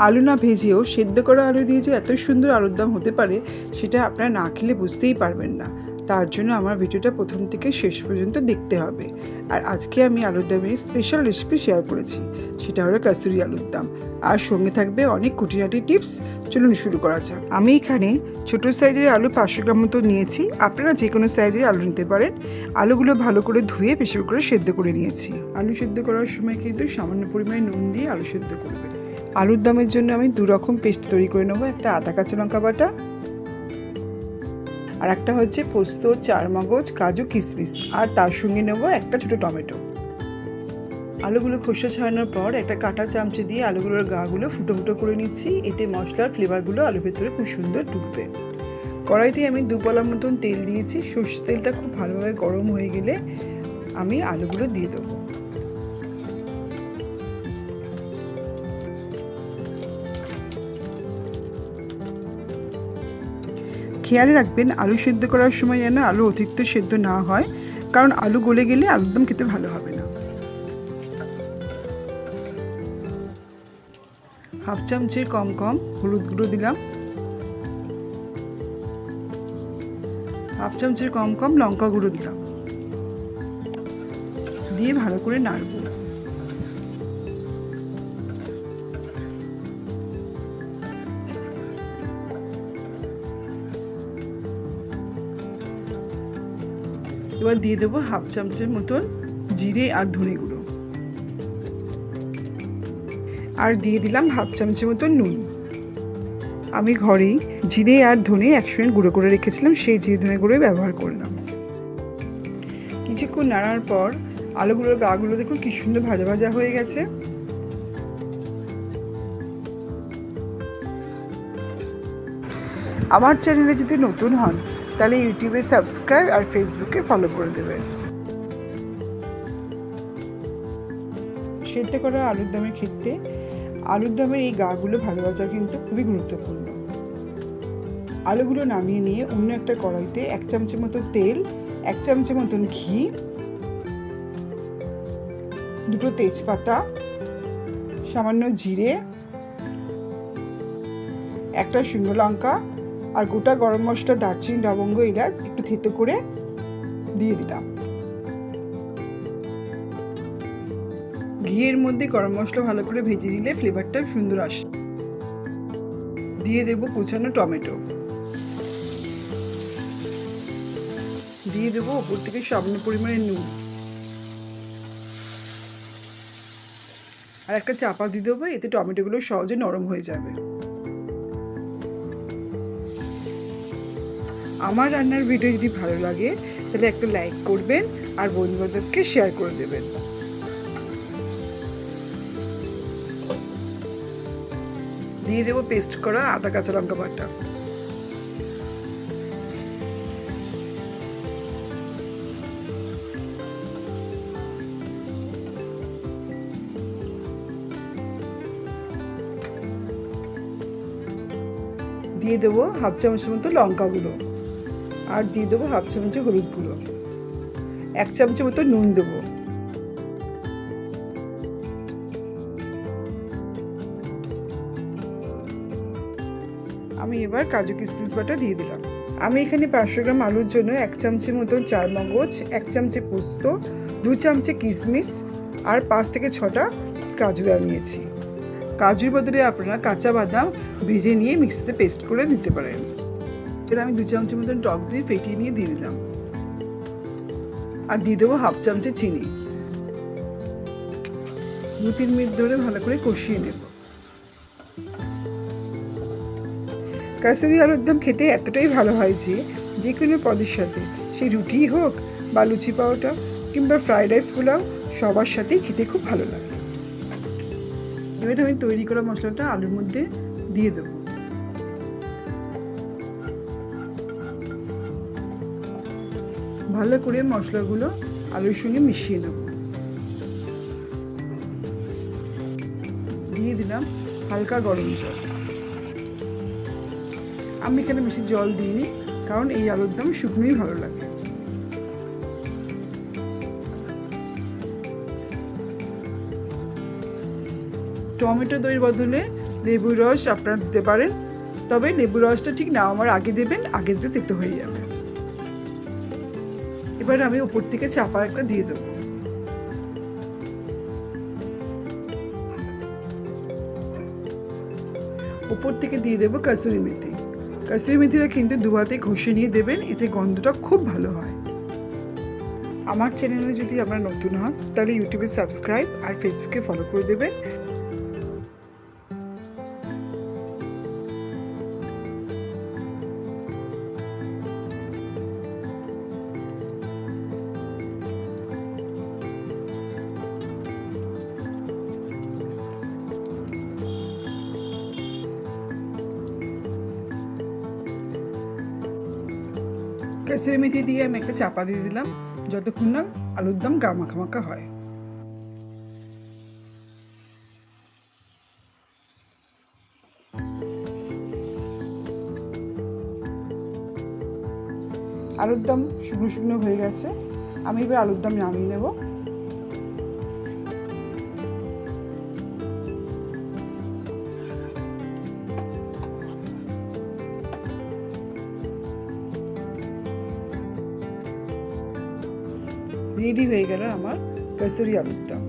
আলু না ভেজেও সেদ্ধ করা আলু দিয়ে যে এত সুন্দর আলুর দম হতে পারে সেটা আপনারা না খেলে বুঝতেই পারবেন না। তার জন্য আমার ভিডিওটা প্রথম থেকে শেষ পর্যন্ত দেখতে হবে। আর আজকে আমি আলুর দমের স্পেশাল রেসিপি শেয়ার করেছি, সেটা হলো কাসুরি আলুর দম। আর সঙ্গে থাকবে অনেক খুঁটিনাটি টিপস। চলুন শুরু করা যাক। আমি এখানে ছোটো সাইজের আলু 500 গ্রাম মতো নিয়েছি। আপনারা যে কোনো সাইজের আলু নিতে পারেন। আলুগুলো ভালো করে ধুয়ে প্রেসার কুকারে সেদ্ধ করে নিয়েছি। আলু সেদ্ধ করার সময় কিন্তু সামান্য পরিমাণে নুন দিয়ে আলু সেদ্ধ করবেন। আলুর দমের জন্য আমি 2 রকম পেস্ট তৈরি করে নেবো। একটা আদা কাঁচা লঙ্কা বাটা, আর একটা হচ্ছে পোস্ত, চারমগজ, কাজু, কিশমিশ, আর তার সঙ্গে নেবো একটা ছোটো টমেটো। আলুগুলো খোসা ছাড়ানোর পর একটা কাঁটা চামচে দিয়ে আলুগুলোর গাগুলো ফুটো ফুটো করে নিচ্ছি। এতে মশলার ফ্লেভারগুলো আলুর ভেতরে খুব সুন্দর ঢুকবে। কড়াইতে আমি 2 পলা মতন তেল দিয়েছি। সর্ষের তেলটা খুব ভালোভাবে গরম হয়ে গেলে আমি আলুগুলো দিয়ে দেবো। খেয়াল রাখবেন আলু সেদ্ধ করার সময় যেন আলু অতিরিক্ত সেদ্ধ না হয়, কারণ আলু গলে গেলে আলুর দম খেতে ভালো হবে না। হাফ চামচের কম হলুদ গুঁড়ো দিলাম, হাফ চামচের কম লঙ্কা গুঁড়ো দিলাম, দিয়ে ভালো করে নাড়ব। এবার দিয়ে দেবো হাফ চামচের মতন জিরে আর ধনে গুঁড়ো, আর দিয়ে দিলাম হাফ চামচের মতন নুন। আমি ঘরেই জিরে আর ধনে একসঙ্গে গুঁড়ো করে রেখেছিলাম, সেই জিরে ধনে গুঁড়োই ব্যবহার করলাম। কিছুক্ষণ নাড়ার পর আলুগুলোর গাগুলো দেখুন কি সুন্দর ভাজা ভাজা হয়ে গেছে। আমার চ্যানেলে যদি নতুন হন তাহলে ইউটিউবে সাবস্ক্রাইব আর ফেসবুকে ফলো করে দেবেন। সেদ্ধ করা আলুর দমের ক্ষেত্রে আলুর দমের এই গাগুলো ভাজা ভাজা কিন্তু খুবই গুরুত্বপূর্ণ। আলুগুলো নামিয়ে নিয়ে অন্য একটা কড়াইতে 1 চামচের মতো তেল, 1 চামচের মতন ঘি, 2টো তেজপাতা, সামান্য জিরে, একটা শুকনো লঙ্কা আর গোটা গরম মশলা, দারচিনি, লবঙ্গ, এলাচ একটু থেতো করে দিয়ে দিলাম। ঘিয়ের মধ্যে গরম মশলা ভালো করে ভেজে নিলে ফ্লেভারটা সুন্দর আসে। দিয়ে দেবো কুচানো টমেটো, দিয়ে দেবো ওপর থেকে সামান্য পরিমাণে নুন, আর একটা চাপা দিয়ে দেবো, এতে টমেটোগুলো সহজে নরম হয়ে যাবে। আমার রান্নার ভিডিও যদি ভালো লাগে তাহলে একটা লাইক করবেন আর বন্ধু-বান্ধবকে শেয়ার করে দেবেন। দিয়ে দেবো পেস্ট করা আদা কাঁচা লঙ্কা বাটা, দিয়ে দেবো হাফ চামচের মতো লঙ্কা গুঁড়ো, আর দিয়ে দেবো হাফ চামচের হলুদ গুঁড়ো, 1 চামচের মতো নুন দেবো। আমি এবার কাজু কিশমিশ বাটা দিয়ে দিলাম। আমি এখানে 500 গ্রাম আলুর জন্য 1 চামচের মতন চারমগজ, 1 চামচে পোস্ত, 2 চামচে কিশমিশ আর 5 থেকে 6টা কাজু নিয়েছি। কাজুর বদলে আপনারা কাঁচা বাদাম ভেজে নিয়ে মিক্সিতে পেস্ট করে দিতে পারেন। এবার আমি 2 চামচের মতন টক দই ফেটিয়ে নিয়ে দিয়ে দিলাম, আর দিয়ে দেবো হাফ চামচে চিনি। 2-3 মিনিট ধরে ভালো করে কষিয়ে নেব। কাসুরি আলুর দম খেতে এতটাই ভালো হয় যে কোনো পদের সাথে, সেই রুটি হোক বা লুচি পাওয়াটা কিংবা ফ্রাইড রাইস, পোলাও, সবার সাথেই খেতে খুব ভালো লাগে। এবার আমি তৈরি করা মশলাটা আলুর মধ্যে দিয়ে দেবো। ভালো করে মশলাগুলো আলুর সঙ্গে মিশিয়ে নেব। দিয়ে দিলাম হালকা গরম জল। আমি এখানে বেশি জল দিইনি, কারণ এই আলুর দম শুকনোই ভালো লাগে। টমেটো দইয়ের বদলে লেবুর রস আপনারা দিতে পারেন, তবে লেবুর রসটা ঠিক নামাবার আগে দেবেন, আগে দিলে তেতো হয়ে যাবে। এবার আমি উপর থেকে চাপা একটা দিয়ে দেবো। উপর থেকে দিয়ে দেবো কাসুরি মেথি। কাসুরি মেথিটা কিন্তু দু হাতে ঘষে নিয়ে দেবেন, এতে গন্ধটা খুব ভালো হয়। আমার চ্যানেলে যদি আপনারা নতুন হন তাহলে ইউটিউবে সাবস্ক্রাইব আর ফেসবুকে ফলো করে দেবেন। কাসুরি মেথি দিয়ে আমি একটা চাপা দিয়ে দিলাম, যতক্ষণ না আলুর দম মাখা হয়। আলুর দম শুকনো শুকনো হয়ে গেছে, আমি এবার আলুর দম নামিয়ে নেব। রেডি হয়ে গেল আমার কসুরি আলুর দম।